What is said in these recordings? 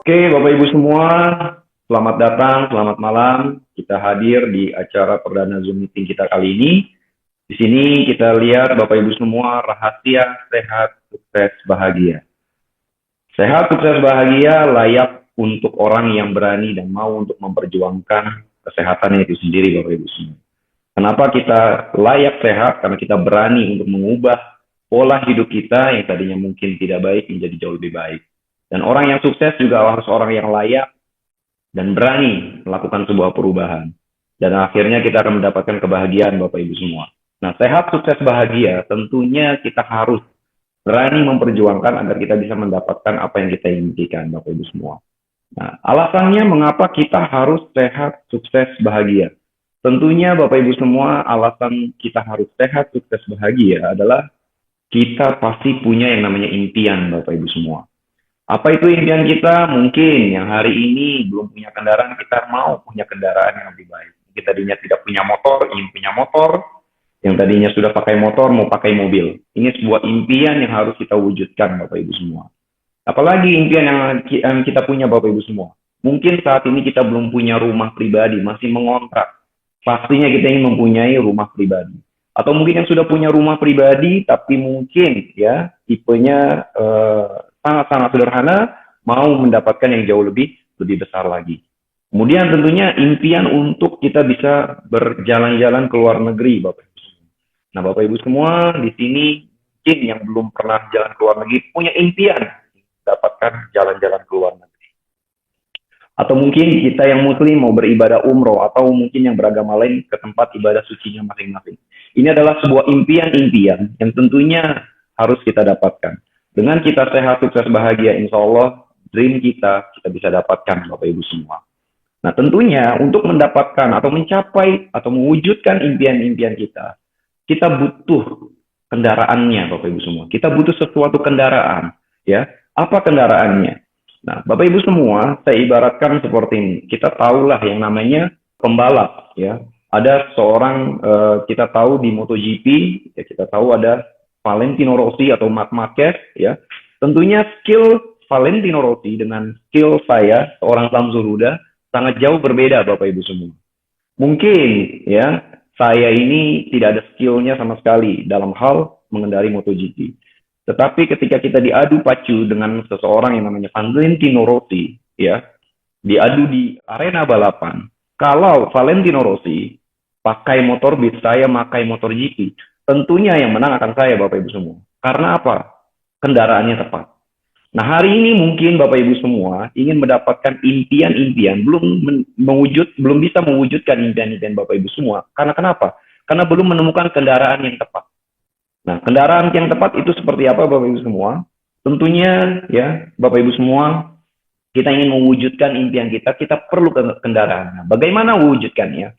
Oke, Bapak Ibu semua, selamat datang, selamat malam. Kita hadir di acara perdana Zoom meeting kita kali ini. Di sini kita lihat Bapak Ibu semua rahasia sehat, sukses, bahagia. Sehat, sukses, bahagia layak untuk orang yang berani dan mau untuk memperjuangkan kesehatannya itu sendiri, Bapak Ibu semua. Kenapa kita layak sehat? Karena kita berani untuk mengubah pola hidup kita yang tadinya mungkin tidak baik menjadi jauh lebih baik. Dan orang yang sukses juga harus orang yang layak dan berani melakukan sebuah perubahan. Dan akhirnya kita akan mendapatkan kebahagiaan Bapak Ibu semua. Nah, sehat, sukses, bahagia tentunya kita harus berani memperjuangkan agar kita bisa mendapatkan apa yang kita inginkan Bapak Ibu semua. Nah, alasannya mengapa kita harus sehat, sukses, bahagia. Tentunya Bapak Ibu semua alasan kita harus sehat, sukses, bahagia adalah kita pasti punya yang namanya impian Bapak Ibu semua. Apa itu impian kita? Mungkin yang hari ini belum punya kendaraan, kita mau punya kendaraan yang lebih baik. Kita tadinya tidak punya motor, ingin punya motor. Yang tadinya sudah pakai motor, mau pakai mobil. Ini sebuah impian yang harus kita wujudkan, Bapak Ibu semua. Apalagi impian yang kita punya, Bapak Ibu semua. Mungkin saat ini kita belum punya rumah pribadi, masih mengontrak. Pastinya kita ingin mempunyai rumah pribadi. Atau mungkin yang sudah punya rumah pribadi, tapi mungkin ya tipenya sangat-sangat sederhana, mau mendapatkan yang jauh lebih besar lagi. Kemudian tentunya impian untuk kita bisa berjalan-jalan ke luar negeri, Bapak Ibu. Nah, Bapak Ibu semua di sini mungkin yang belum pernah jalan ke luar negeri punya impian mendapatkan jalan-jalan ke luar negeri. Atau mungkin kita yang muslim mau beribadah umroh, atau mungkin yang beragama lain ke tempat ibadah sucinya masing-masing. Ini adalah sebuah impian-impian yang tentunya harus kita dapatkan. Dengan kita sehat, sukses, bahagia, insya Allah, dream kita bisa dapatkan, Bapak Ibu semua. Nah, tentunya untuk mendapatkan atau mencapai atau mewujudkan impian-impian kita butuh kendaraannya, Bapak Ibu semua. Kita butuh sesuatu kendaraan, ya. Apa kendaraannya? Nah, Bapak Ibu semua, saya ibaratkan seperti ini. Kita tahulah yang namanya pembalap, ya. Ada seorang, kita tahu di MotoGP, ya kita tahu ada Valentino Rossi atau Marc Marquez, ya. Tentunya skill Valentino Rossi dengan skill saya, seorang Samsul Huda, sangat jauh berbeda, Bapak Ibu semua. Mungkin, ya, saya ini tidak ada skillnya sama sekali dalam hal mengendari MotoGP. Tetapi ketika kita diadu pacu dengan seseorang yang namanya Valentino Rossi, ya, diadu di arena balapan. Kalau Valentino Rossi pakai motor Beat, saya pakai motor GP, tentunya yang menang akan saya, Bapak Ibu semua. Karena apa? Kendaraannya tepat. Nah, hari ini mungkin Bapak Ibu semua ingin mendapatkan impian-impian, belum bisa mewujudkan impian-impian Bapak Ibu semua. Karena kenapa? Karena belum menemukan kendaraan yang tepat. Nah, kendaraan yang tepat itu seperti apa, Bapak Ibu semua? Tentunya ya, Bapak Ibu semua, kita ingin mewujudkan impian kita perlu kendaraan. Nah, bagaimana mewujudkannya?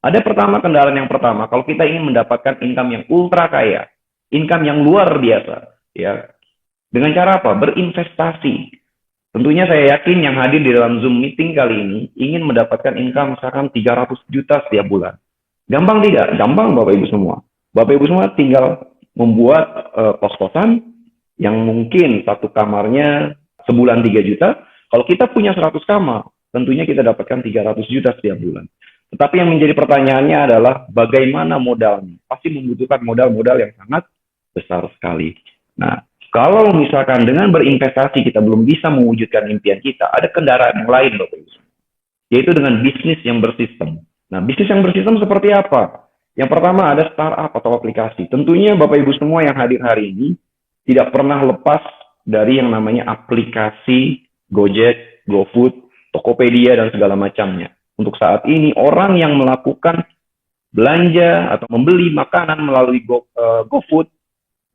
Ada kendaraan yang pertama, kalau kita ingin mendapatkan income yang ultra kaya, income yang luar biasa, ya. Dengan cara apa? Berinvestasi. Tentunya saya yakin yang hadir di dalam Zoom meeting kali ini ingin mendapatkan income misalkan 300 juta setiap bulan. Gampang tidak? Gampang, Bapak Ibu semua. Bapak Ibu semua tinggal membuat kos-kosan yang mungkin satu kamarnya sebulan 3 juta. Kalau kita punya 100 kamar, tentunya kita dapatkan 300 juta setiap bulan. Tetapi yang menjadi pertanyaannya adalah bagaimana modalnya? Pasti membutuhkan modal-modal yang sangat besar sekali. Nah, kalau misalkan dengan berinvestasi kita belum bisa mewujudkan impian kita, ada kendaraan yang lain, Bapak Ibu. Yaitu dengan bisnis yang bersistem. Nah, bisnis yang bersistem seperti apa? Yang pertama ada startup atau aplikasi. Tentunya Bapak Ibu semua yang hadir hari ini tidak pernah lepas dari yang namanya aplikasi Gojek, GoFood, Tokopedia, dan segala macamnya. Untuk saat ini, orang yang melakukan belanja atau membeli makanan melalui GoFood,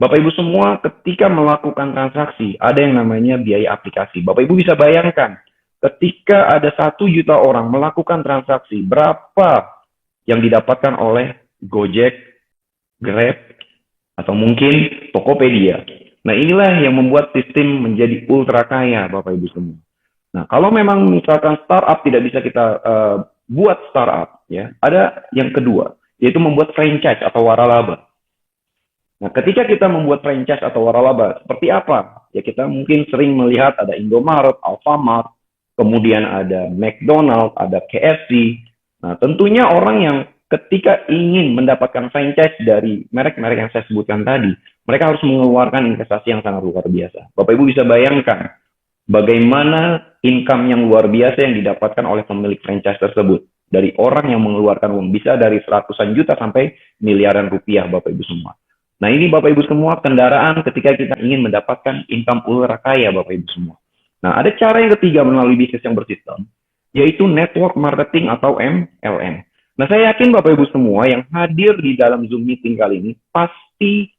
Bapak Ibu semua ketika melakukan transaksi, ada yang namanya biaya aplikasi. Bapak Ibu bisa bayangkan, ketika ada 1 juta orang melakukan transaksi, berapa yang didapatkan oleh Gojek, Grab, atau mungkin Tokopedia. Nah, inilah yang membuat sistem menjadi ultra kaya, Bapak Ibu semua. Nah, kalau memang misalkan startup tidak bisa kita buat startup, ya, ada yang kedua, yaitu membuat franchise atau waralaba. Nah, ketika kita membuat franchise atau waralaba, seperti apa? Ya, kita mungkin sering melihat ada Indomaret, Alfamart, kemudian ada McDonald, ada KFC. Nah, tentunya orang yang ketika ingin mendapatkan franchise dari merek-merek yang saya sebutkan tadi, mereka harus mengeluarkan investasi yang sangat luar biasa. Bapak Ibu bisa bayangkan bagaimana income yang luar biasa yang didapatkan oleh pemilik franchise tersebut. Dari orang yang mengeluarkan uang, bisa dari ratusan juta sampai miliaran rupiah, Bapak Ibu semua. Nah, ini Bapak Ibu semua, kendaraan ketika kita ingin mendapatkan income ultra kaya, Bapak Ibu semua. Nah, ada cara yang ketiga melalui bisnis yang bersistem, yaitu network marketing atau MLM. Nah, saya yakin Bapak Ibu semua yang hadir di dalam Zoom meeting kali ini, pasti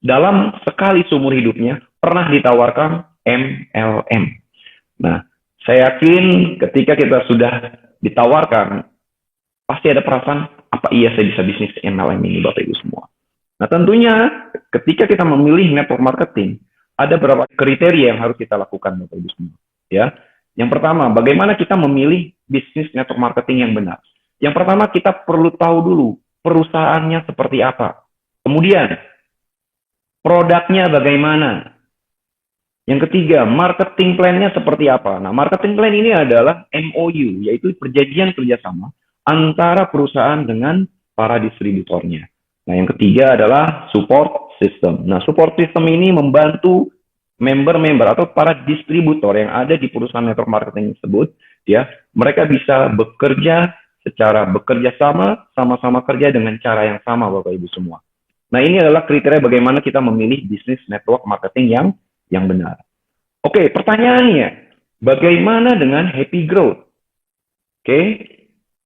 dalam sekali seumur hidupnya pernah ditawarkan MLM. Nah, saya yakin ketika kita sudah ditawarkan, pasti ada perasaan, apa iya saya bisa bisnis MLM ini, Bapak Ibu semua. Nah, tentunya ketika kita memilih network marketing, ada beberapa kriteria yang harus kita lakukan, Bapak Ibu semua. Ya, yang pertama, bagaimana kita memilih bisnis network marketing yang benar. Yang pertama, kita perlu tahu dulu perusahaannya seperti apa. Kemudian, produknya bagaimana. Yang ketiga, marketing plan-nya seperti apa. Nah, marketing plan ini adalah MOU, yaitu perjanjian kerjasama antara perusahaan dengan para distributornya. Nah, yang ketiga adalah support system. Nah, support system ini membantu member-member atau para distributor yang ada di perusahaan network marketing tersebut, ya, mereka bisa bekerja sama-sama kerja dengan cara yang sama, Bapak Ibu semua. Nah, ini adalah kriteria bagaimana kita memilih bisnis network marketing yang benar. Oke, pertanyaannya, bagaimana dengan happy growth? Oke,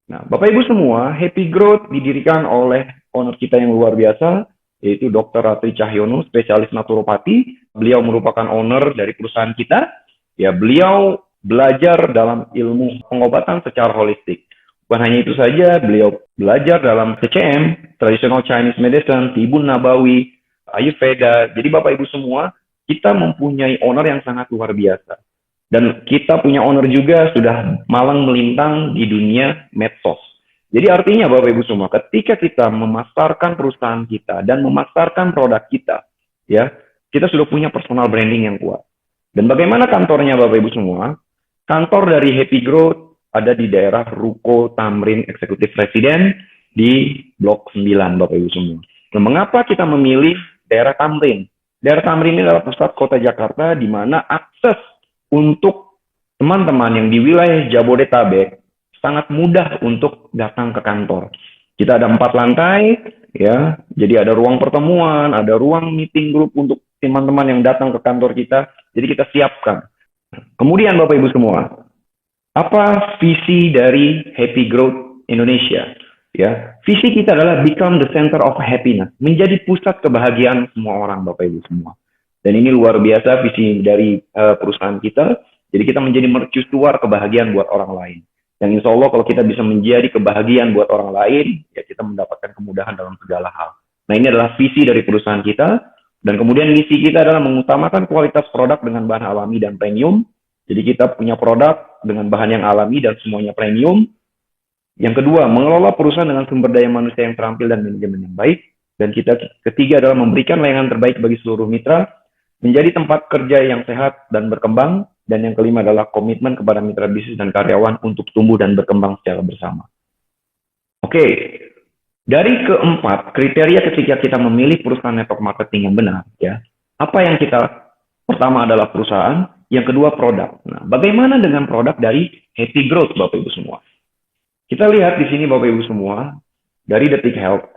nah, Bapak Ibu semua, happy growth didirikan oleh owner kita yang luar biasa, yaitu Dr. Ratri Cahyono, spesialis naturopati. Beliau merupakan owner dari perusahaan kita. Ya, beliau belajar dalam ilmu pengobatan secara holistik. Bukan hanya itu saja, beliau belajar dalam TCM, Traditional Chinese Medicine, Tibun Nabawi, Ayurveda. Jadi Bapak Ibu semua, kita mempunyai owner yang sangat luar biasa. Dan kita punya owner juga sudah malang melintang di dunia medsos. Jadi artinya Bapak Ibu semua, ketika kita memasarkan perusahaan kita dan memasarkan produk kita, ya, kita sudah punya personal branding yang kuat. Dan bagaimana kantornya Bapak Ibu semua? Kantor dari Happy Growth ada di daerah Ruko Tamrin Eksekutif Residen di Blok 9, Bapak Ibu semua. Nah, mengapa kita memilih daerah Tamrin? Daerah Tamrin ini adalah pusat kota Jakarta di mana akses untuk teman-teman yang di wilayah Jabodetabek sangat mudah untuk datang ke kantor. Kita ada 4 lantai, ya. Jadi ada ruang pertemuan, ada ruang meeting group untuk teman-teman yang datang ke kantor kita. Jadi kita siapkan. Kemudian Bapak Ibu semua, apa visi dari Happy Growth Indonesia? Ya, visi kita adalah become the center of happiness, menjadi pusat kebahagiaan semua orang, Bapak Ibu semua. Dan ini luar biasa visi dari perusahaan kita. Jadi kita menjadi mercusuar kebahagiaan buat orang lain. Yang insya Allah kalau kita bisa menjadi kebahagiaan buat orang lain, ya kita mendapatkan kemudahan dalam segala hal. Nah, ini adalah visi dari perusahaan kita. Dan kemudian misi kita adalah mengutamakan kualitas produk dengan bahan alami dan premium. Jadi kita punya produk dengan bahan yang alami dan semuanya premium. Yang kedua, mengelola perusahaan dengan sumber daya manusia yang terampil dan manajemen yang baik. Dan ketiga adalah memberikan layanan terbaik bagi seluruh mitra, menjadi tempat kerja yang sehat dan berkembang. Dan yang kelima adalah komitmen kepada mitra bisnis dan karyawan untuk tumbuh dan berkembang secara bersama. Oke, dari keempat kriteria ketika kita memilih perusahaan network marketing yang benar, ya, apa yang kita pertama adalah perusahaan, yang kedua produk. Nah, bagaimana dengan produk dari Happy Growth, Bapak Ibu semua? Kita lihat di sini Bapak Ibu semua, dari Detik Health,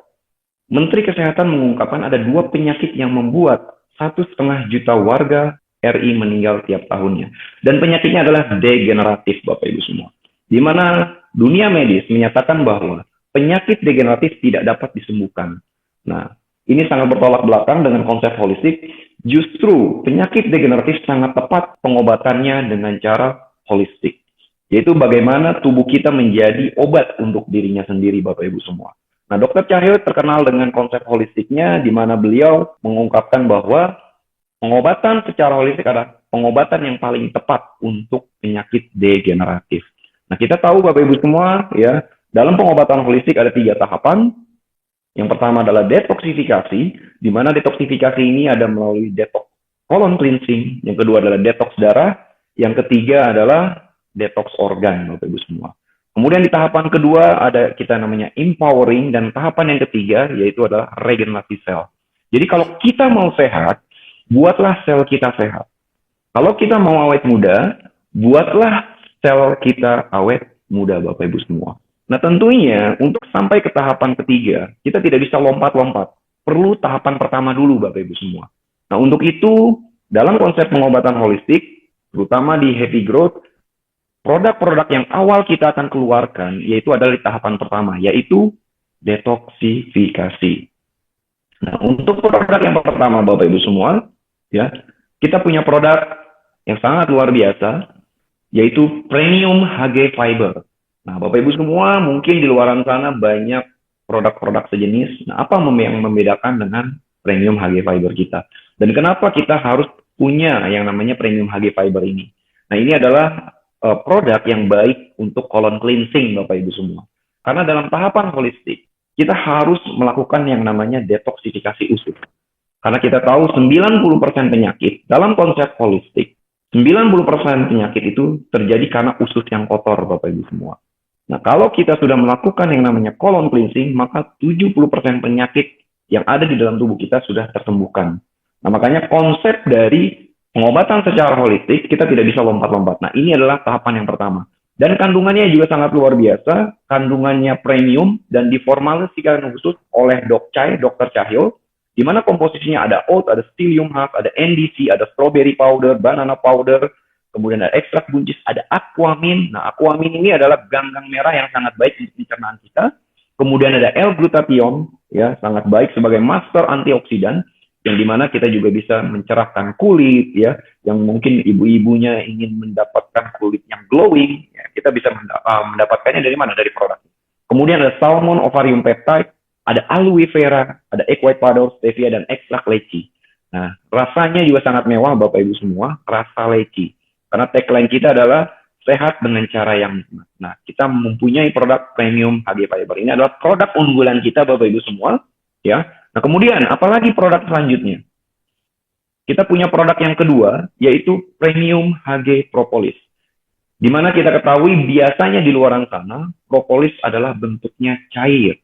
Menteri Kesehatan mengungkapkan ada 2 penyakit yang membuat 1,5 juta warga RI meninggal tiap tahunnya. Dan penyakitnya adalah degeneratif, Bapak Ibu semua. Di mana dunia medis menyatakan bahwa penyakit degeneratif tidak dapat disembuhkan. Nah, ini sangat bertolak belakang dengan konsep holistik. Justru penyakit degeneratif sangat tepat pengobatannya dengan cara holistik. Yaitu bagaimana tubuh kita menjadi obat untuk dirinya sendiri, Bapak Ibu semua. Nah, Dr. Cahyo terkenal dengan konsep holistiknya, di mana beliau mengungkapkan bahwa pengobatan secara holistik adalah pengobatan yang paling tepat untuk penyakit degeneratif. Nah, kita tahu Bapak Ibu semua, ya, dalam pengobatan holistik ada 3 tahapan. Yang pertama adalah detoksifikasi, di mana detoksifikasi ini ada melalui detox colon cleansing, yang kedua adalah detox darah, yang ketiga adalah detox organ, Bapak Ibu semua. Kemudian di tahapan kedua ada kita namanya empowering, dan tahapan yang ketiga yaitu adalah regenerasi sel. Jadi kalau kita mau sehat, buatlah sel kita sehat. Kalau kita mau awet muda, buatlah sel kita awet muda, Bapak Ibu semua. Nah tentunya untuk sampai ke tahapan ketiga, kita tidak bisa lompat-lompat. Perlu tahapan pertama dulu, Bapak Ibu semua. Nah untuk itu, dalam konsep pengobatan holistik, terutama di Happy Growth, produk-produk yang awal kita akan keluarkan, yaitu adalah di tahapan pertama, yaitu detoksifikasi. Nah untuk produk yang pertama, Bapak Ibu semua, ya kita punya produk yang sangat luar biasa, yaitu Premium HG Fiber. Nah, Bapak Ibu semua, mungkin di luaran sana banyak produk-produk sejenis. Nah, apa yang membedakan dengan Premium HG Fiber kita? Dan kenapa kita harus punya yang namanya Premium HG Fiber ini? Nah, ini adalah produk yang baik untuk colon cleansing, Bapak Ibu semua. Karena dalam tahapan holistik, kita harus melakukan yang namanya detoksifikasi usus. Karena kita tahu 90% penyakit dalam konsep holistik, 90% penyakit itu terjadi karena usus yang kotor, Bapak Ibu semua. Nah, kalau kita sudah melakukan yang namanya colon cleansing, maka 70% penyakit yang ada di dalam tubuh kita sudah tersembuhkan. Nah, makanya konsep dari pengobatan secara holistik, kita tidak bisa lompat-lompat. Nah, ini adalah tahapan yang pertama. Dan kandungannya juga sangat luar biasa, kandungannya premium, dan diformulasikan khusus oleh Dr. Cahyo, di mana komposisinya ada oat, ada psyllium husk, ada NDC, ada strawberry powder, banana powder, kemudian ada ekstrak buncis, ada aquamin. Nah, aquamin ini adalah ganggang merah yang sangat baik untuk pencernaan kita. Kemudian ada L-glutathione, ya, sangat baik sebagai master antioksidan, yang dimana kita juga bisa mencerahkan kulit, ya, yang mungkin ibu-ibunya ingin mendapatkan kulit yang glowing, ya, kita bisa mendapatkannya dari mana? Dari produk. Kemudian ada salmon ovarium peptide, ada aloe vera, ada egg white powder, stevia, dan ekstrak leci. Nah, rasanya juga sangat mewah, Bapak Ibu semua, rasa leci. Karena tagline kita adalah sehat dengan cara yang nikmat. Nah, kita mempunyai produk Premium HG Fiber. Ini adalah produk unggulan kita, Bapak Ibu semua, ya. Nah, kemudian apalagi produk selanjutnya? Kita punya produk yang kedua, yaitu Premium HG Propolis. Di mana kita ketahui biasanya di luar sana, propolis adalah bentuknya cair,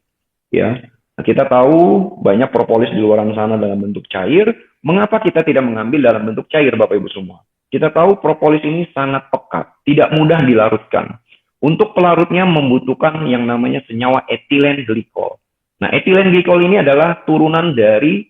ya. Nah, kita tahu banyak propolis di luar sana dalam bentuk cair. Mengapa kita tidak mengambil dalam bentuk cair, Bapak Ibu semua? Kita tahu propolis ini sangat pekat, tidak mudah dilarutkan. Untuk pelarutnya membutuhkan yang namanya senyawa etilen glikol. Nah, etilen glikol ini adalah turunan dari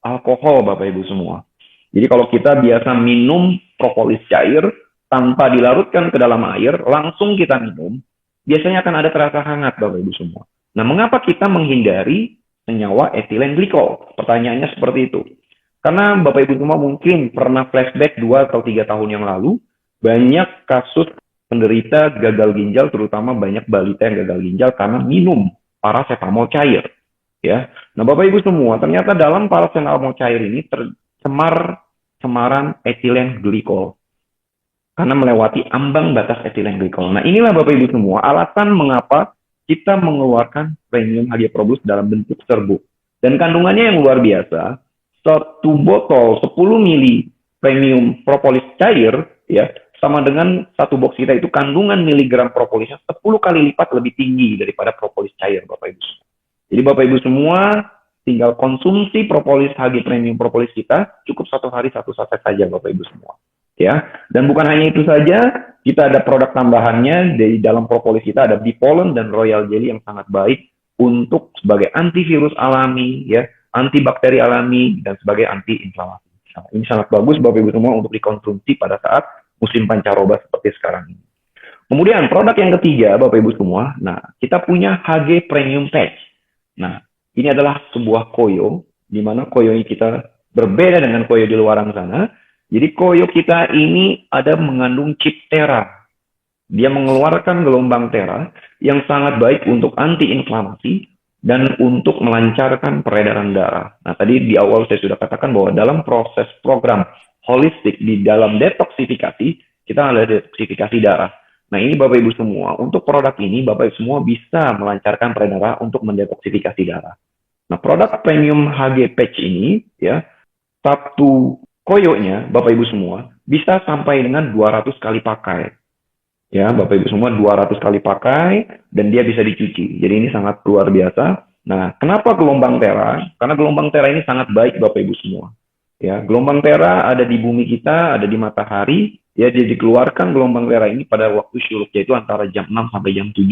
alkohol, Bapak Ibu semua. Jadi kalau kita biasa minum propolis cair tanpa dilarutkan ke dalam air, langsung kita minum, biasanya akan ada terasa hangat, Bapak Ibu semua. Nah, mengapa kita menghindari senyawa etilen glikol? Pertanyaannya seperti itu. Karena Bapak Ibu semua mungkin pernah flashback 2 atau 3 tahun yang lalu, banyak kasus penderita gagal ginjal, terutama banyak balita yang gagal ginjal karena minum paracetamol cair. Ya, nah Bapak Ibu semua, ternyata dalam paracetamol cair ini tercemar cemaran etilen glikol. Karena melewati ambang batas etilen glikol. Nah, inilah Bapak Ibu semua alasan mengapa kita mengeluarkan Premium HG Propolis dalam bentuk serbuk. Dan kandungannya yang luar biasa. Satu botol 10 mili Premium propolis cair, ya, sama dengan satu box kita itu kandungan miligram propolisnya 10 kali lipat lebih tinggi daripada propolis cair, Bapak Ibu. Jadi Bapak Ibu semua tinggal konsumsi propolis HG Premium propolis kita, cukup 1 hari 1 saset saja, Bapak Ibu semua. Ya, dan bukan hanya itu saja, kita ada produk tambahannya di dalam propolis kita, ada Bipollen dan Royal Jelly yang sangat baik untuk sebagai antivirus alami, ya, antibakteri alami, dan sebagai anti-inflamasi. Nah, ini sangat bagus Bapak Ibu semua untuk dikonsumsi pada saat musim pancaroba seperti sekarang ini. Kemudian produk yang ketiga Bapak Ibu semua, nah kita punya HG Premium Patch. Nah, ini adalah sebuah koyo, di mana koyo ini kita berbeda dengan koyo di luar sana. Jadi koyo kita ini ada mengandung chip tera. Dia mengeluarkan gelombang tera yang sangat baik untuk anti-inflamasi dan untuk melancarkan peredaran darah. Nah, tadi di awal saya sudah katakan bahwa dalam proses program holistik di dalam detoksifikasi, kita ada detoksifikasi darah. Nah, ini Bapak Ibu semua, untuk produk ini Bapak Ibu semua bisa melancarkan peredaran darah untuk mendetoksifikasi darah. Nah, produk premium HG Patch ini, ya, satu koyonya, Bapak Ibu semua, bisa sampai dengan 200 kali pakai. Ya, Bapak Ibu semua 200 kali pakai dan dia bisa dicuci. Jadi ini sangat luar biasa. Nah, kenapa gelombang tera? Karena gelombang tera ini sangat baik Bapak Ibu semua. Ya, gelombang tera ada di bumi kita, ada di matahari. Ya, dia dikeluarkan gelombang tera ini pada waktu syuruk, yaitu antara jam 6 sampai jam 7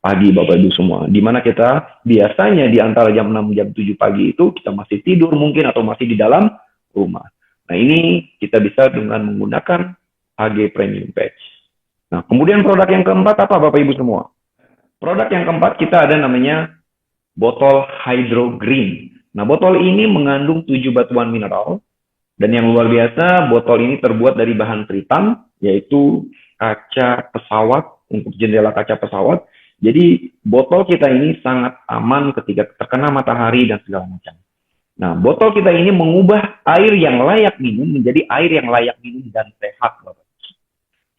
pagi Bapak Ibu semua. Di mana kita biasanya di antara jam 6 jam 7 pagi itu kita masih tidur mungkin atau masih di dalam rumah. Nah, ini kita bisa dengan menggunakan HG Premium Patch. Nah, kemudian produk yang keempat apa Bapak Ibu semua? Produk yang keempat kita ada namanya botol Hydro Green. Nah, botol ini mengandung 7 batuan mineral dan yang luar biasa, botol ini terbuat dari bahan tritan, yaitu kaca pesawat, untuk jendela kaca pesawat. Jadi, botol kita ini sangat aman ketika terkena matahari dan segala macam. Nah, botol kita ini mengubah air yang layak minum menjadi air yang layak minum dan sehat, Bapak.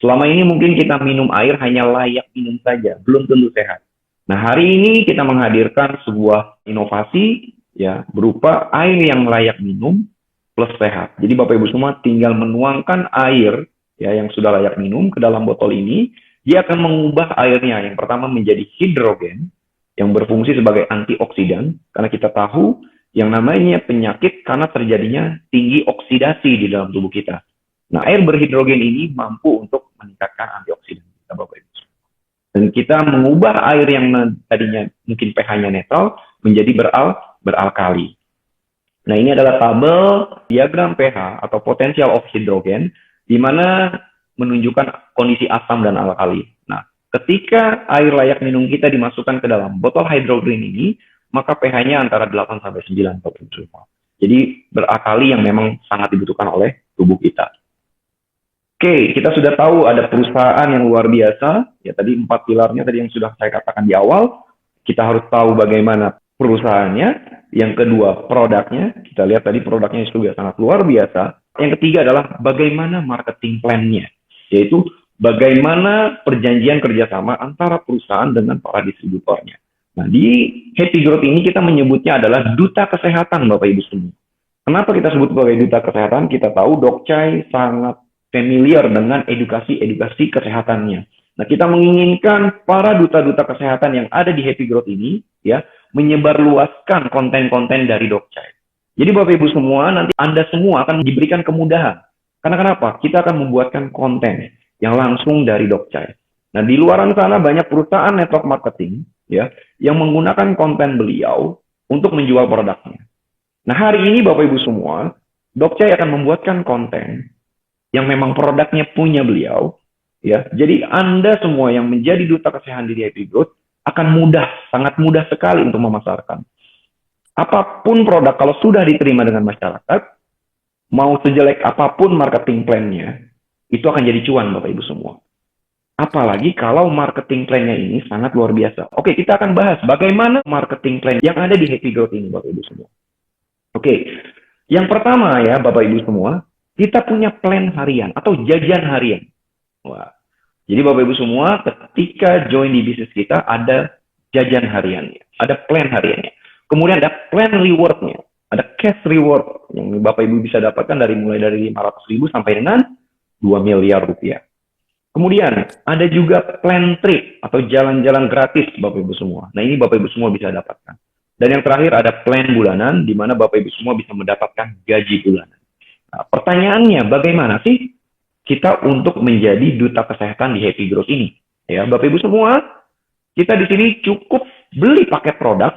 Selama ini mungkin kita minum air hanya layak minum saja, belum tentu sehat. Nah, hari ini kita menghadirkan sebuah inovasi ya berupa air yang layak minum plus sehat. Jadi Bapak Ibu semua tinggal menuangkan air ya yang sudah layak minum ke dalam botol ini, dia akan mengubah airnya yang pertama menjadi hidrogen yang berfungsi sebagai antioksidan karena kita tahu yang namanya penyakit karena terjadinya tinggi oksidasi di dalam tubuh kita. Nah, air berhidrogen ini mampu untuk meningkatkan antioksidan kita, Bapak Ibu. Dan kita mengubah air yang tadinya mungkin pH-nya netral menjadi beralkali. Nah, ini adalah tabel diagram pH atau potential of hydrogen, di mana menunjukkan kondisi asam dan alkali. Nah, ketika air layak minum kita dimasukkan ke dalam botol hydrogen ini, maka pH-nya antara 8 sampai 9, Bapak Ibu semua. Jadi beralkali yang memang sangat dibutuhkan oleh tubuh kita. Oke, kita sudah tahu ada perusahaan yang luar biasa. Ya, tadi 4 pilarnya tadi yang sudah saya katakan di awal. Kita harus tahu bagaimana perusahaannya. Yang kedua, produknya. Kita lihat tadi produknya sudah sangat luar biasa. Yang ketiga adalah bagaimana marketing plan-nya. Yaitu bagaimana perjanjian kerjasama antara perusahaan dengan para distributornya. Nah, di Happy Growth ini kita menyebutnya adalah duta kesehatan, Bapak Ibu semua. Kenapa kita sebut sebagai duta kesehatan? Kita tahu Dokcai sangat familiar dengan edukasi kesehatannya. Nah, kita menginginkan para duta-duta kesehatan yang ada di Happy Growth ini, ya, menyebarluaskan konten-konten dari Dokcai. Jadi Bapak Ibu semua, nanti Anda semua akan diberikan kemudahan. Karena kenapa? Kita akan membuatkan konten yang langsung dari Dokcai. Nah, di luaran sana banyak perusahaan network marketing, ya, yang menggunakan konten beliau untuk menjual produknya. Nah, hari ini Bapak Ibu semua, Dokcai akan membuatkan konten yang memang produknya punya beliau, ya. Jadi Anda semua yang menjadi duta kesehatan di Happy Growth akan mudah, sangat mudah sekali untuk memasarkan. Apapun produk kalau sudah diterima dengan masyarakat, mau sejelek apapun marketing plan-nya, itu akan jadi cuan Bapak Ibu semua. Apalagi kalau marketing plan-nya ini sangat luar biasa. Oke, kita akan bahas bagaimana marketing plan yang ada di Happy Growth ini Bapak Ibu semua. Oke, yang pertama ya Bapak Ibu semua, kita punya plan harian atau jajan harian. Wah. Jadi Bapak Ibu semua ketika join di bisnis kita ada jajan hariannya, ada plan hariannya. Kemudian ada plan reward-nya, ada cash reward yang Bapak Ibu bisa dapatkan dari mulai dari 500.000 sampai dengan 2 miliar rupiah. Kemudian ada juga plan trip atau jalan-jalan gratis Bapak Ibu semua. Nah, ini Bapak Ibu semua bisa dapatkan. Dan yang terakhir ada plan bulanan di mana Bapak Ibu semua bisa mendapatkan gaji bulanan. Nah, pertanyaannya bagaimana sih kita untuk menjadi duta kesehatan di Happy Growth ini? Ya, Bapak Ibu semua, kita di sini cukup beli paket produk,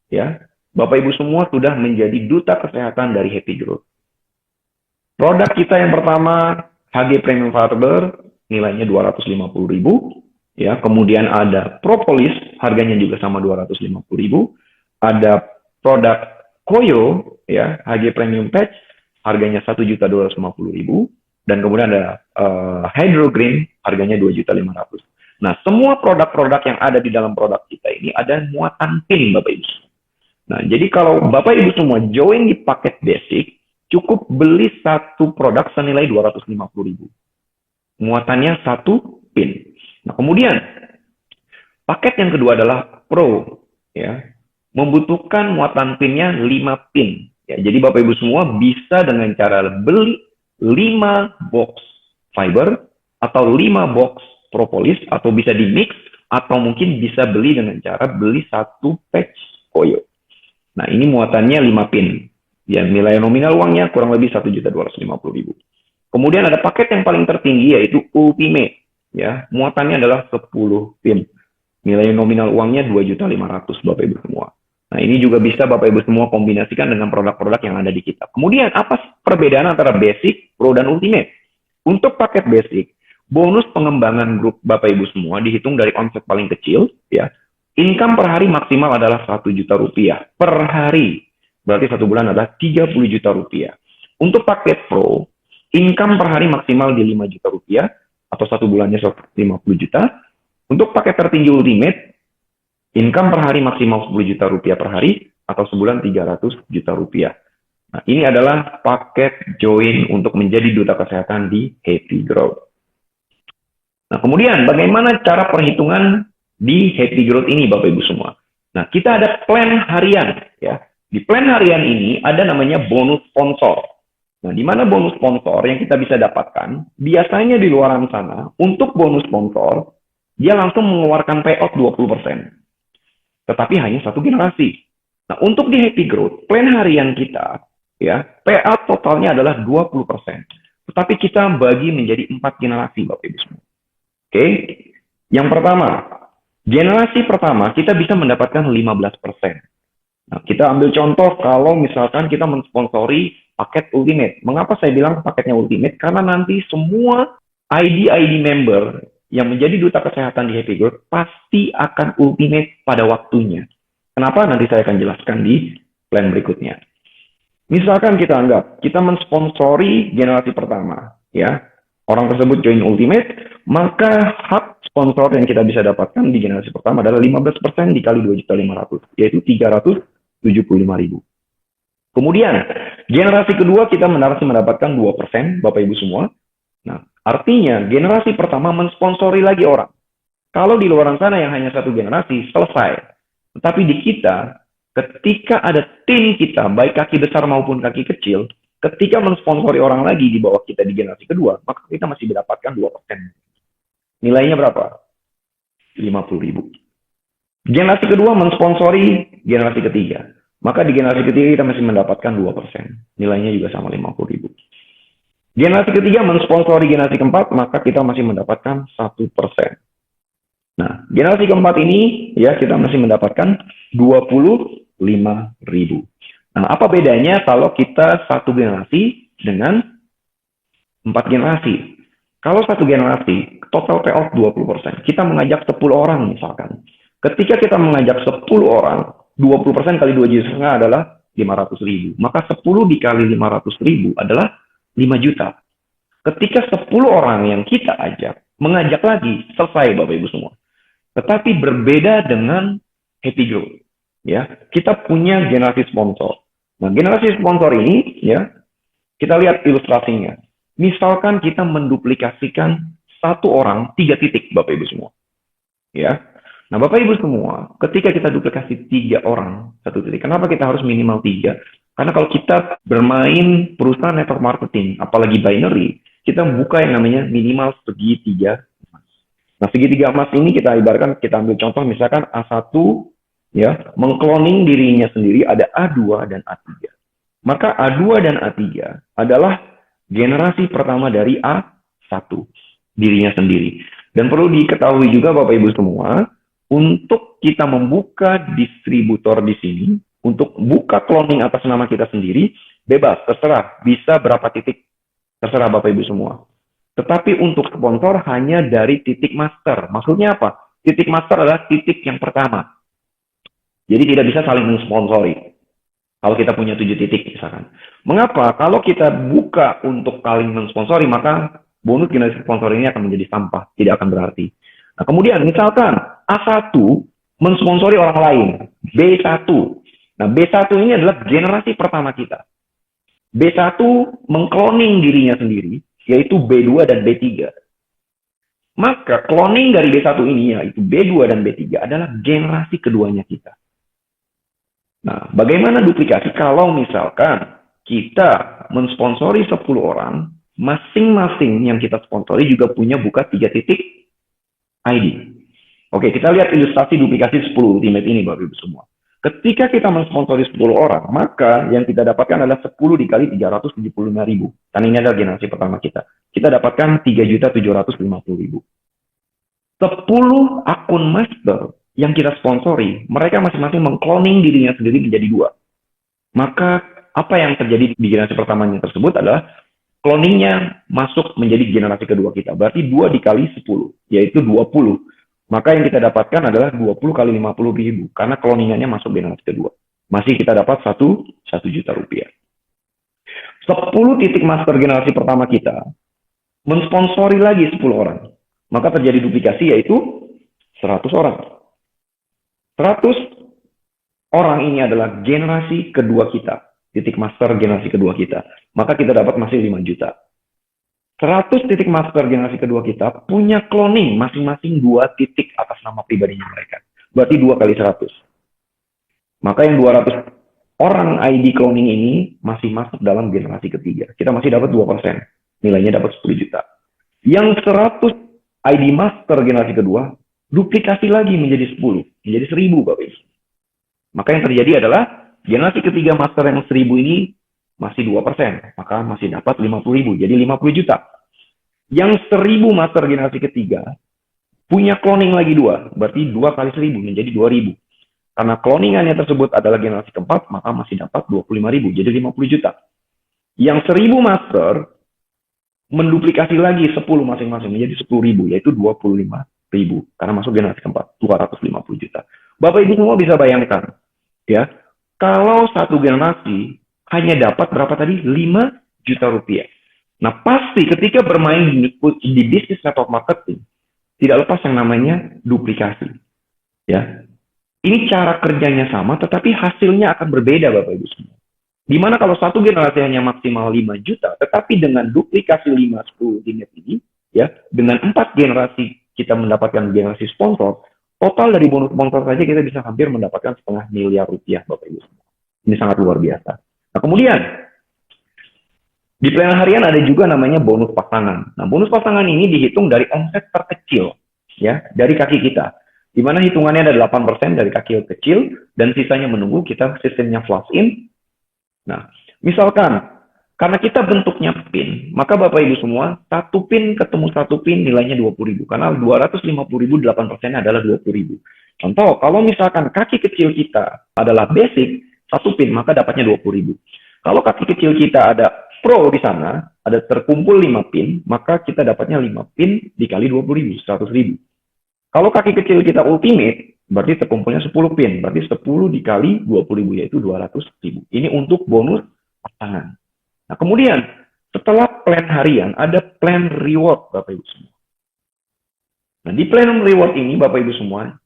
ya. Bapak Ibu semua sudah menjadi duta kesehatan dari Happy Growth. Produk kita yang pertama HG Premium Fiber, nilainya 250.000, ya. Kemudian ada Propolis, harganya juga sama 250.000. Ada produk Koyo, ya, HG Premium Patch, harganya 1.250.000, dan kemudian ada Hydro Green, harganya 2.500.000. Nah, semua produk-produk yang ada di dalam produk kita ini ada muatan PIN, Bapak Ibu. Nah, jadi kalau Bapak Ibu semua join di paket basic, cukup beli satu produk senilai 250.000. Muatannya satu PIN. Nah, kemudian paket yang kedua adalah Pro, ya. membutuhkan muatan pinnya 5 pin. Ya, jadi Bapak Ibu semua bisa dengan cara beli 5 box fiber atau 5 box propolis atau bisa di mix atau mungkin bisa beli dengan cara beli 1 patch koyo. Nah, ini muatannya 5 pin. Ya, nilai nominal uangnya kurang lebih 1.250.000. Kemudian ada paket yang paling tertinggi yaitu Ultimate. Ya, muatannya adalah 10 pin. Nilai nominal uangnya 2.500.000 Bapak Ibu semua. Nah, ini juga bisa Bapak Ibu semua kombinasikan dengan produk-produk yang ada di kita. Kemudian apa perbedaan antara basic, pro, dan ultimate? Untuk paket basic, bonus pengembangan grup Bapak Ibu semua dihitung dari omset paling kecil, ya. Income per hari maksimal adalah 1 juta rupiah per hari. Berarti 1 bulan adalah 30 juta rupiah. Untuk paket pro, income per hari maksimal di 5 juta rupiah atau 1 bulannya 50 juta. Untuk paket tertinggi ultimate, income per hari maksimal 10 juta rupiah per hari atau sebulan 300 juta rupiah. Nah, ini adalah paket join untuk menjadi duta kesehatan di Happy Growth. Nah, kemudian bagaimana cara perhitungan di Happy Growth ini Bapak Ibu semua? Nah, kita ada plan harian ya. Di plan harian ini ada namanya bonus sponsor. Nah, di mana bonus sponsor yang kita bisa dapatkan? Biasanya di luar sana untuk bonus sponsor dia langsung mengeluarkan payout 20%. Tetapi hanya 1 generasi. Nah, untuk di Happy Growth, plan harian kita, ya, payout totalnya adalah 20%. Tetapi kita bagi menjadi 4 generasi, Bapak Ibu semua. Oke? Yang pertama, generasi pertama kita bisa mendapatkan 15%. Nah, kita ambil contoh kalau misalkan kita mensponsori paket Ultimate. Mengapa saya bilang paketnya Ultimate? Karena nanti semua ID member yang menjadi duta kesehatan di Happy Growth pasti akan ultimate pada waktunya. Kenapa? Nanti saya akan jelaskan di plan berikutnya. Misalkan kita anggap kita mensponsori generasi pertama, ya, orang tersebut join ultimate, maka hak sponsor yang kita bisa dapatkan di generasi pertama adalah 15% dikali 2.500.000, yaitu 375.000. Kemudian generasi kedua kita masih mendapatkan 2%, Bapak Ibu semua. Nah, artinya generasi pertama mensponsori lagi orang. Kalau di luar sana yang hanya 1 generasi, selesai. Tetapi di kita, ketika ada tim kita, baik kaki besar maupun kaki kecil, ketika mensponsori orang lagi di bawah kita di generasi kedua, maka kita masih mendapatkan 2%. Nilainya berapa? 50.000. Generasi kedua mensponsori generasi ketiga. Maka di generasi ketiga kita masih mendapatkan 2%. Nilainya juga sama 50.000. Generasi ketiga mensponsori generasi keempat, maka kita masih mendapatkan 1%. Nah, generasi keempat ini ya kita masih mendapatkan 25.000. Nah, apa bedanya kalau kita 1 generasi dengan 4 generasi? Kalau 1 generasi, total payout 20%. Kita mengajak 10 orang misalkan. Ketika kita mengajak 10 orang, 20% kali 2 juta adalah 500.000. Maka 10 dikali 500.000 adalah 5 juta. Ketika 10 orang yang kita ajak, mengajak lagi, selesai Bapak Ibu semua. Tetapi berbeda dengan Happy Growth. Ya, kita punya generasi sponsor. Nah, generasi sponsor ini, ya, kita lihat ilustrasinya. Misalkan kita menduplikasikan 1 orang 3 titik, Bapak Ibu semua. Ya, nah Bapak Ibu semua, ketika kita duplikasi 3 orang 1 titik, kenapa kita harus minimal 3? Karena kalau kita bermain perusahaan network marketing, apalagi binary, kita buka yang namanya minimal segitiga emas. Nah, segitiga emas ini kita ibaratkan, kita ambil contoh misalkan A1 ya, mengkloning dirinya sendiri ada A2 dan A3. Maka A2 dan A3 adalah generasi pertama dari A1 dirinya sendiri. Dan perlu diketahui juga Bapak Ibu semua, untuk kita membuka distributor di sini, untuk buka cloning atas nama kita sendiri, bebas, terserah, bisa berapa titik, terserah Bapak Ibu semua. Tetapi untuk sponsor hanya dari titik master. Maksudnya apa? Titik master adalah titik yang pertama. Jadi tidak bisa saling mensponsori. Kalau kita punya 7 titik misalkan. Mengapa? Kalau kita buka untuk saling mensponsori, maka bonus generasi sponsor ini akan menjadi sampah. Tidak akan berarti. Nah, kemudian misalkan A1 mensponsori orang lain. B1. Nah, B1 ini adalah generasi pertama kita. B1 mengkloning dirinya sendiri, yaitu B2 dan B3. Maka cloning dari B1 ini, yaitu B2 dan B3, adalah generasi keduanya kita. Nah, bagaimana duplikasi kalau misalkan kita mensponsori 10 orang, masing-masing yang kita sponsori juga punya buka 3 titik ID. Oke, kita lihat ilustrasi duplikasi 10 Ultimate ini Bapak Ibu semua. Ketika kita mensponsori 10 orang, maka yang kita dapatkan adalah 10 dikali 375.000. Karena ini adalah generasi pertama kita. Kita dapatkan 3.750.000. 10 akun master yang kita sponsori, mereka masing-masing mengcloning dirinya sendiri menjadi 2. Maka apa yang terjadi di generasi pertamanya tersebut adalah cloningnya masuk menjadi generasi kedua kita. Berarti 2 dikali 10, yaitu 20. Maka yang kita dapatkan adalah 20 kali 50.000, karena cloningannya masuk generasi kedua. Masih kita dapat 1 juta rupiah. 10 titik master generasi pertama kita mensponsori lagi 10 orang. Maka terjadi duplikasi, yaitu 100 orang. 100 orang ini adalah generasi kedua kita, titik master generasi kedua kita. Maka kita dapat masih 5 juta. 100 titik master generasi kedua kita punya cloning masing-masing 2 titik atas nama pribadinya mereka. Berarti 2 kali 100. Maka yang 200 orang ID cloning ini masih masuk dalam generasi ketiga. Kita masih dapat 2%. Nilainya dapat 10 juta. Yang 100 ID master generasi kedua duplikasi lagi menjadi 10. Menjadi 1000 Bapak Ibu. Maka yang terjadi adalah generasi ketiga master yang 1000 ini masih 2%, maka masih dapat 50.000, jadi 50 juta. Yang 1000 master generasi ketiga punya cloning lagi 2, berarti 2 kali 1000 menjadi 2000. Karena cloningannya tersebut adalah generasi keempat, maka masih dapat 25.000, jadi 50 juta. Yang 1000 master menduplikasi lagi 10 masing-masing menjadi 10.000, yaitu 25.000, karena masuk generasi keempat, 250 juta. Bapak Ibu semua bisa bayangkan, ya, kalau satu generasi hanya dapat berapa tadi? 5 juta rupiah. Nah, pasti ketika bermain di bisnis network marketing, tidak lepas yang namanya duplikasi. Ya, ini cara kerjanya sama, tetapi hasilnya akan berbeda, Bapak Ibu semua. Dimana kalau satu generasi hanya maksimal 5 juta, tetapi dengan duplikasi 5-10 unit ini, ya, dengan 4 generasi kita mendapatkan generasi sponsor, total dari bonus sponsor saja kita bisa hampir mendapatkan 500 miliar rupiah, Bapak Ibu semua. Ini sangat luar biasa. Nah, kemudian di plan harian ada juga namanya bonus pasangan. Nah, bonus pasangan ini dihitung dari omset terkecil, ya, dari kaki kita. Di mana hitungannya ada 8% dari kaki kecil dan sisanya menunggu kita sistemnya flash in. Nah, misalkan karena kita bentuknya pin, maka Bapak Ibu semua, satu pin ketemu satu pin nilainya 20.000. Karena 250.000, 8% adalah 20.000. Contoh, kalau misalkan kaki kecil kita adalah basic, satu pin, maka dapatnya 20.000. Kalau kaki kecil kita ada pro di sana, ada terkumpul 5 pin, maka kita dapatnya 5 pin dikali 20.000, 100.000. Kalau kaki kecil kita ultimate, berarti terkumpulnya 10 pin, berarti 10 dikali 20.000, yaitu 200.000. Ini untuk bonus pasangan. Nah, kemudian setelah plan harian, ada plan reward, Bapak Ibu semua. Nah, di plan reward ini, Bapak Ibu semua,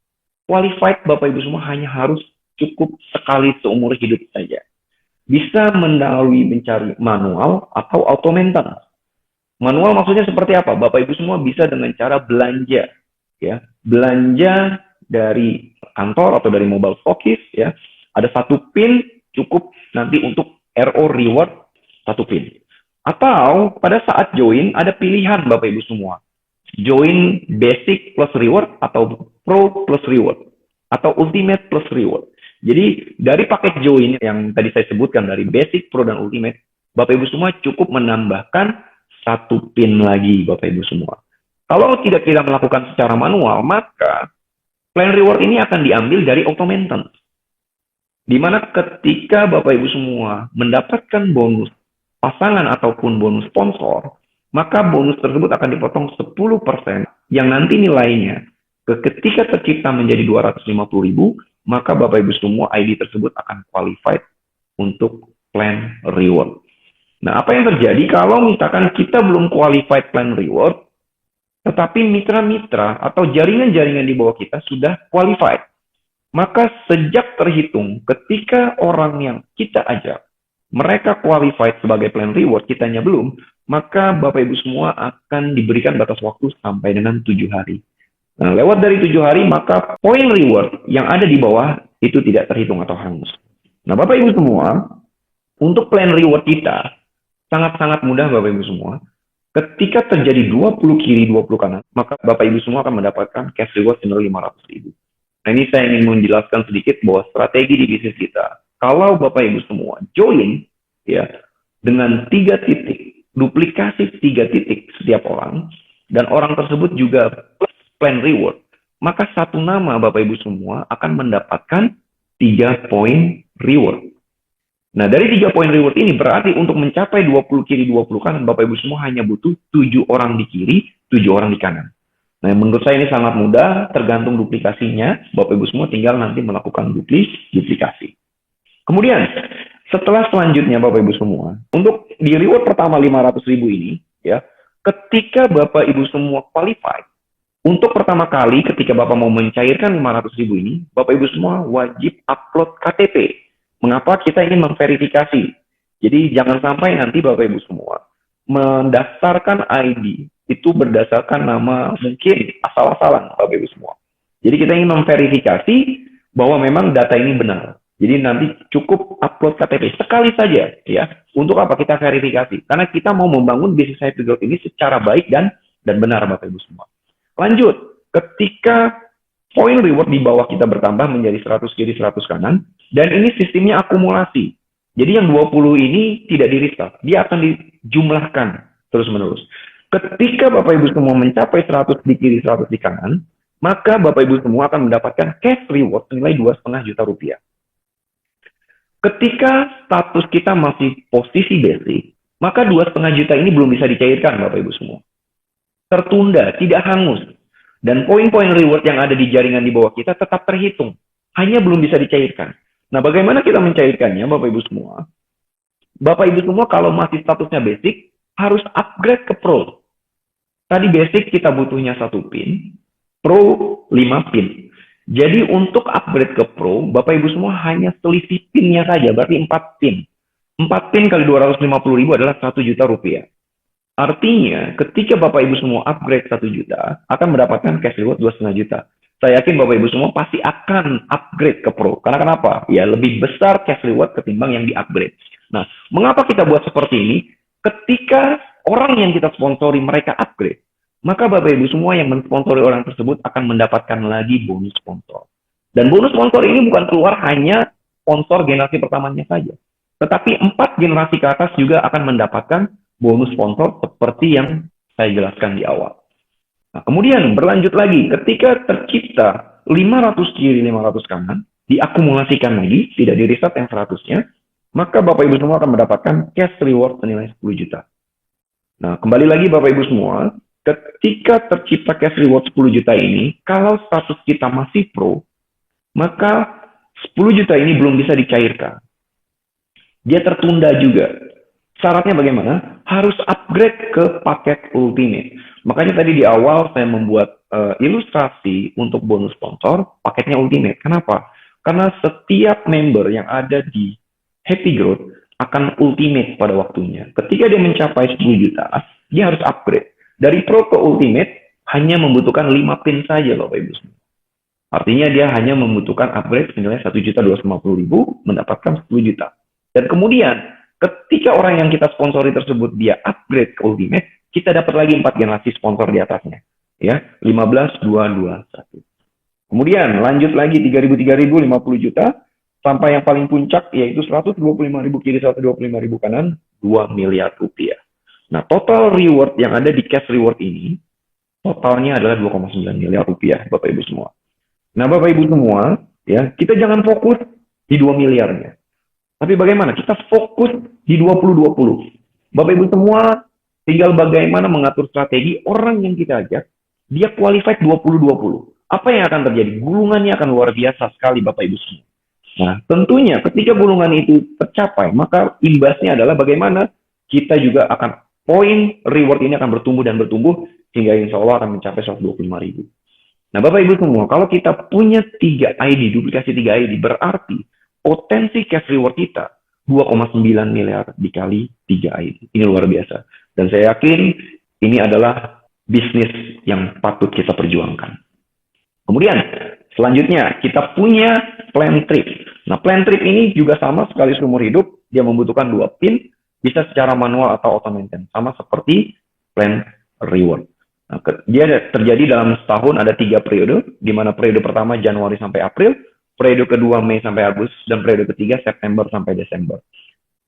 qualified Bapak Ibu semua hanya harus cukup sekali seumur hidup saja. Bisa melalui mencari manual atau auto maintenance. Manual maksudnya seperti apa? Bapak Ibu semua bisa dengan cara belanja, ya, belanja dari kantor atau dari mobile stockist, ya. Ada satu pin cukup nanti untuk RO reward satu pin. Atau pada saat join ada pilihan Bapak Ibu semua. Join basic plus reward atau pro plus reward atau ultimate plus reward. Jadi dari paket join yang tadi saya sebutkan dari basic, pro, dan ultimate, Bapak Ibu semua cukup menambahkan satu pin lagi Bapak Ibu semua. Kalau tidak kita melakukan secara manual, maka plan reward ini akan diambil dari auto maintenance. Di mana ketika Bapak Ibu semua mendapatkan bonus pasangan ataupun bonus sponsor, maka bonus tersebut akan dipotong 10% yang nanti nilainya ketika tercipta menjadi 250.000, maka Bapak Ibu semua ID tersebut akan qualified untuk plan reward. Nah, apa yang terjadi kalau misalkan kita belum qualified plan reward, tetapi mitra-mitra atau jaringan-jaringan di bawah kita sudah qualified? Maka sejak terhitung ketika orang yang kita ajak, mereka qualified sebagai plan reward, kitanya belum, maka Bapak Ibu semua akan diberikan batas waktu sampai dengan 7 hari. Nah, lewat dari 7 hari, maka poin reward yang ada di bawah itu tidak terhitung atau hangus. Nah, Bapak Ibu semua, untuk plan reward kita, sangat-sangat mudah Bapak Ibu semua. Ketika terjadi 20 kiri, 20 kanan, maka Bapak Ibu semua akan mendapatkan cash reward senilai 500.000. Nah, ini saya ingin menjelaskan sedikit bahwa strategi di bisnis kita, kalau Bapak Ibu semua join ya dengan 3 titik, duplikasi 3 titik setiap orang, dan orang tersebut juga plus plan reward, maka satu nama Bapak Ibu semua akan mendapatkan 3 poin reward. Nah, dari 3 poin reward ini berarti untuk mencapai 20 kiri 20 kanan, Bapak Ibu semua hanya butuh 7 orang di kiri, 7 orang di kanan. Nah, menurut saya ini sangat mudah, tergantung duplikasinya. Bapak Ibu semua tinggal nanti melakukan duplikasi. Kemudian, setelah selanjutnya Bapak Ibu semua, untuk di reward pertama 500.000 ini, ya, ketika Bapak Ibu semua qualified, untuk pertama kali ketika Bapak mau mencairkan 500.000 ini, Bapak Ibu semua wajib upload KTP. Mengapa kita ingin memverifikasi? Jadi jangan sampai nanti Bapak Ibu semua mendaftarkan ID itu berdasarkan nama mungkin asal-asalan Bapak Ibu semua. Jadi kita ingin memverifikasi bahwa memang data ini benar. Jadi nanti cukup upload KTP sekali saja ya. Untuk apa kita verifikasi? Karena kita mau membangun bisnis Happy Growth ini secara baik dan benar Bapak Ibu semua. Lanjut, ketika poin reward di bawah kita bertambah menjadi 100 kiri 100 kanan, dan ini sistemnya akumulasi. Jadi yang 20 ini tidak di-restart, dia akan dijumlahkan terus-menerus. Ketika Bapak Ibu semua mencapai 100 di kiri 100 di kanan, maka Bapak Ibu semua akan mendapatkan cash reward senilai 2,5 juta rupiah. Ketika status kita masih posisi basic, maka 2,5 juta ini belum bisa dicairkan Bapak Ibu semua. Tertunda, tidak hangus. Dan poin-poin reward yang ada di jaringan di bawah kita tetap terhitung. Hanya belum bisa dicairkan. Nah, bagaimana kita mencairkannya, Bapak Ibu semua? Bapak Ibu semua kalau masih statusnya basic, harus upgrade ke pro. Tadi basic kita butuhnya 1 pin, pro 5 pin. Jadi untuk upgrade ke pro, Bapak Ibu semua hanya selisih pinnya saja, berarti 4 pin. 4 pin kali 250.000 adalah 1 juta rupiah. Artinya, ketika Bapak Ibu semua upgrade 1 juta, akan mendapatkan cash reward 2,5 juta. Saya yakin Bapak Ibu semua pasti akan upgrade ke pro. Karena kenapa? Ya, lebih besar cash reward ketimbang yang di-upgrade. Nah, mengapa kita buat seperti ini? Ketika orang yang kita sponsori mereka upgrade, maka Bapak Ibu semua yang mensponsori orang tersebut akan mendapatkan lagi bonus sponsor. Dan bonus sponsor ini bukan keluar hanya sponsor generasi pertamanya saja. Tetapi 4 generasi ke atas juga akan mendapatkan bonus sponsor seperti yang saya jelaskan di awal. Nah, kemudian berlanjut lagi, ketika tercipta 500 kiri, 500 kanan, diakumulasikan lagi, tidak di-reset yang 100-nya, maka Bapak Ibu semua akan mendapatkan cash reward senilai 10 juta. Nah, kembali lagi Bapak Ibu semua, ketika tercipta cash reward 10 juta ini, kalau status kita masih pro, maka 10 juta ini belum bisa dicairkan. Dia tertunda juga. Syaratnya bagaimana? Harus upgrade ke paket ultimate. Makanya tadi di awal saya membuat ilustrasi untuk bonus sponsor, paketnya ultimate. Kenapa? Karena setiap member yang ada di Happy Growth akan ultimate pada waktunya. Ketika dia mencapai 10 juta, dia harus upgrade. Dari pro ke ultimate, hanya membutuhkan 5 pin saja Bapak Ibu semua. Artinya dia hanya membutuhkan upgrade senilai 1.250.000 mendapatkan 10 juta. Dan kemudian, ketika orang yang kita sponsori tersebut dia upgrade ke ultimate, kita dapat lagi 4 generasi sponsor di atasnya. Ya, 15, 2, 2, 1. Kemudian lanjut lagi 3.000, 50 juta, sampai yang paling puncak yaitu 125.000 kiri, 125.000 kanan, 2 miliar rupiah. Nah, total reward yang ada di cash reward ini, totalnya adalah 2,9 miliar rupiah, Bapak Ibu semua. Nah, Bapak Ibu semua, ya, kita jangan fokus di 2 miliarnya. Tapi bagaimana? Kita fokus di 2020. Bapak Ibu semua, tinggal bagaimana mengatur strategi orang yang kita ajak, dia qualified 2020. Apa yang akan terjadi? Gulungannya akan luar biasa sekali Bapak Ibu semua. Nah, tentunya ketika gulungan itu tercapai, maka imbasnya adalah bagaimana kita juga akan poin reward ini akan bertumbuh dan bertumbuh hingga insya Allah akan mencapai 125.000. Nah, Bapak Ibu semua, kalau kita punya 3 ID, duplikasi 3 ID, berarti potensi cash reward kita 2,9 miliar dikali 3 ID. Ini luar biasa. Dan saya yakin ini adalah bisnis yang patut kita perjuangkan. Kemudian, selanjutnya kita punya plan trip. Nah, plan trip ini juga sama sekali seumur hidup, dia membutuhkan 2 PIN, bisa secara manual atau automated, sama seperti plan reward. Nah, dia terjadi dalam setahun ada 3 periode, di mana periode pertama Januari sampai April, periode kedua Mei sampai Agustus, dan periode ketiga September sampai Desember.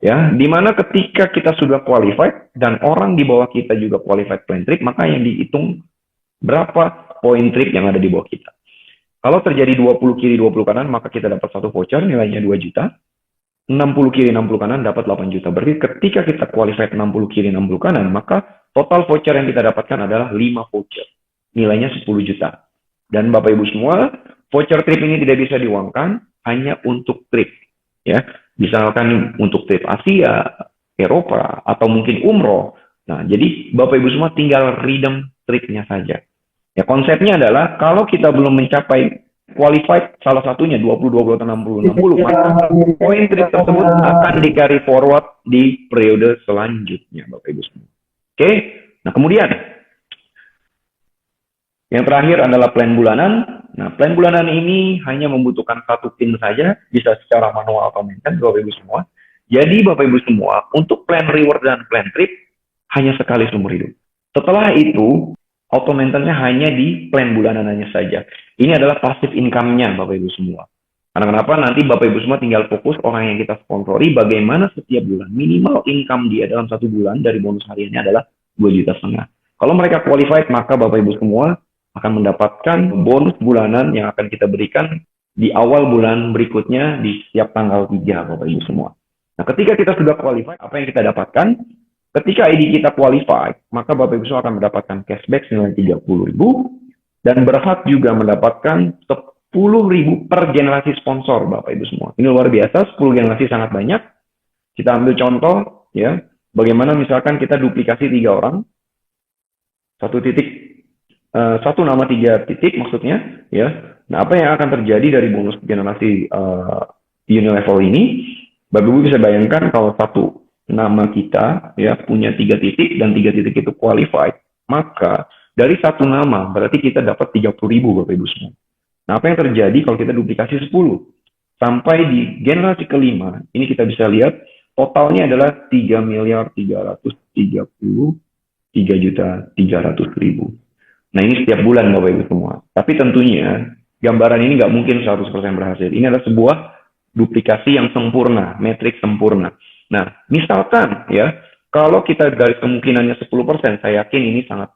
Ya, di mana ketika kita sudah qualified dan orang di bawah kita juga qualified plan trip, maka yang dihitung berapa poin trip yang ada di bawah kita. Kalau terjadi 20 kiri 20 kanan, maka kita dapat satu voucher nilainya 2 juta. 60 kiri 60 kanan dapat 8 juta. Berarti ketika kita qualified 60 kiri 60 kanan, maka total voucher yang kita dapatkan adalah 5 voucher. Nilainya 10 juta. Dan Bapak Ibu semua, voucher trip ini tidak bisa diuangkan, hanya untuk trip. Ya, misalkan untuk trip Asia, Eropa, atau mungkin umroh. Nah, jadi Bapak Ibu semua tinggal redeem tripnya saja. Ya, konsepnya adalah kalau kita belum mencapai qualified salah satunya 20, 20, atau 60, 60, maka poin trip tersebut akan di-carry forward di periode selanjutnya, Bapak Ibu semua. Oke, nah kemudian yang terakhir adalah plan bulanan. Nah, plan bulanan ini hanya membutuhkan 1 PIN saja, bisa secara manual atau maintain, Bapak Ibu semua. Jadi Bapak Ibu semua, untuk plan reward dan plan trip hanya sekali seumur hidup. Setelah itu, auto maintenance-nya hanya di plan bulanannya saja. Ini adalah passive income-nya Bapak Ibu semua. Karena kenapa? Nanti Bapak Ibu semua tinggal fokus orang yang kita sponsori bagaimana setiap bulan minimal income dia dalam 1 bulan dari bonus hariannya adalah 2,5 juta. Kalau mereka qualified, maka Bapak Ibu semua akan mendapatkan bonus bulanan yang akan kita berikan di awal bulan berikutnya di setiap tanggal 3 Bapak Ibu semua. Nah, ketika kita sudah qualified, apa yang kita dapatkan? Ketika ID kita qualified, maka Bapak Ibu semua akan mendapatkan cashback senilai 30.000 dan berhak juga mendapatkan 10.000 per generasi sponsor, Bapak Ibu semua. Ini luar biasa, 10 generasi sangat banyak. Kita ambil contoh, ya, bagaimana misalkan kita duplikasi 3 orang, satu nama 3 titik maksudnya, ya. Nah, apa yang akan terjadi dari bonus generasi Unilevel ini? Bapak Ibu bisa bayangkan kalau satu nama kita ya punya 3 titik dan 3 titik itu qualified, maka dari satu nama berarti kita dapat 30.000 Bapak Ibu semua. Nah, apa yang terjadi kalau kita duplikasi 10 sampai di generasi kelima, ini kita bisa lihat totalnya adalah 3.333.300.000. Nah, ini setiap bulan Bapak Ibu semua. Tapi tentunya gambaran ini nggak mungkin 100% berhasil. Ini adalah sebuah duplikasi yang sempurna, metrik sempurna. Nah, misalkan ya, kalau kita garis kemungkinannya 10%, saya yakin ini sangat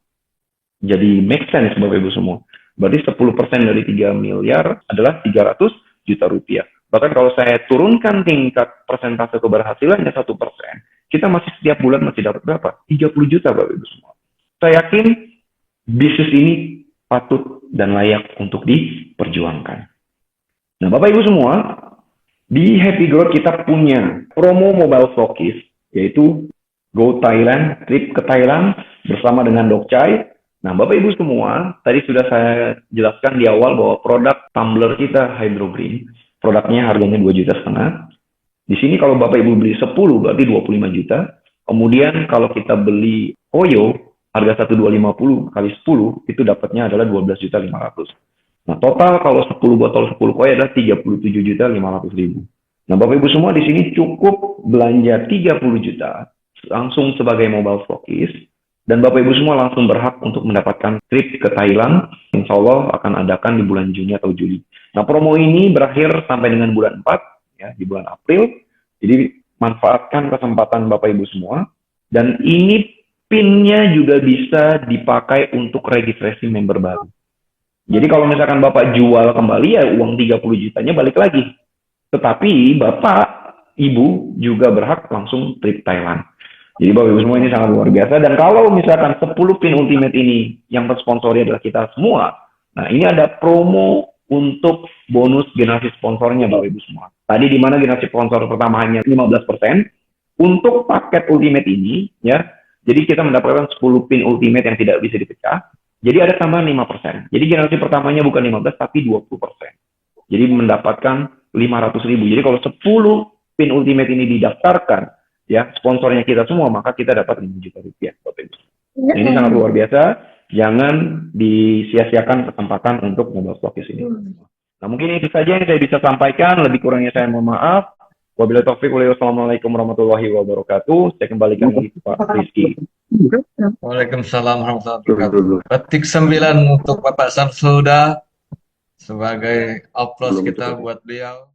jadi make sense Bapak Ibu semua. Berarti 10% dari 3 miliar adalah 300 juta rupiah. Bahkan kalau saya turunkan tingkat persentase keberhasilannya 1%, kita masih setiap bulan masih dapat berapa? 30 juta Bapak Ibu semua. Saya yakin bisnis ini patut dan layak untuk diperjuangkan. Nah, Bapak Ibu semua, di Happy Growth kita punya promo Mobile Stokis, yaitu Go Thailand, trip ke Thailand bersama dengan Dokcai. Nah, Bapak Ibu semua, tadi sudah saya jelaskan di awal bahwa produk tumbler kita Hydro Green, produknya harganya 2,5 juta. Di sini kalau Bapak Ibu beli 10 berarti 25 juta. Kemudian kalau kita beli Oyo, harga 1,250 kali 10 itu dapatnya adalah 12.500.000. Nah, total kalau 10 botol 10 koi adalah 37.500.000. Nah, Bapak Ibu semua di sini cukup belanja 30 juta langsung sebagai mobile stokis dan Bapak Ibu semua langsung berhak untuk mendapatkan trip ke Thailand. Insya Allah akan adakan di bulan Juni atau Juli. Nah, promo ini berakhir sampai dengan bulan 4 ya, di bulan April. Jadi manfaatkan kesempatan Bapak Ibu semua dan ini PIN-nya juga bisa dipakai untuk registrasi member baru. Jadi kalau misalkan Bapak jual kembali ya uang 30 jutanya balik lagi. Tetapi Bapak, Ibu juga berhak langsung trip Thailand. Jadi Bapak Ibu semua ini sangat luar biasa. Dan kalau misalkan 10 PIN Ultimate ini yang tersponsori adalah kita semua. Nah, ini ada promo untuk bonus generasi sponsornya Bapak Ibu semua. Tadi di mana generasi sponsor pertama hanya 15%. Untuk paket Ultimate ini ya. Jadi kita mendapatkan 10 PIN Ultimate yang tidak bisa dipecah. Jadi ada tambahan 5%. Jadi generasi pertamanya bukan 15 tapi 20%. Jadi mendapatkan 500.000. Jadi kalau 10 PIN Ultimate ini didaftarkan ya sponsornya kita semua maka kita dapat 5 juta rupiah Bapak Ibu. Nah, ini sangat luar biasa. Jangan disia-siakan kesempatan untuk mobile stokis ini. Nah, mungkin itu saja yang saya bisa sampaikan. Lebih kurangnya saya mohon maaf. Wabillahi taufiq walhidayah. Wassalamualaikum warahmatullahi wabarakatuh. Saya kembalikan lagi ke Pak Rizky. Waalaikumsalam warahmatullahi wabarakatuh. Petik 9 untuk Bapak Samsuda sebagai aplaus kita buat beliau.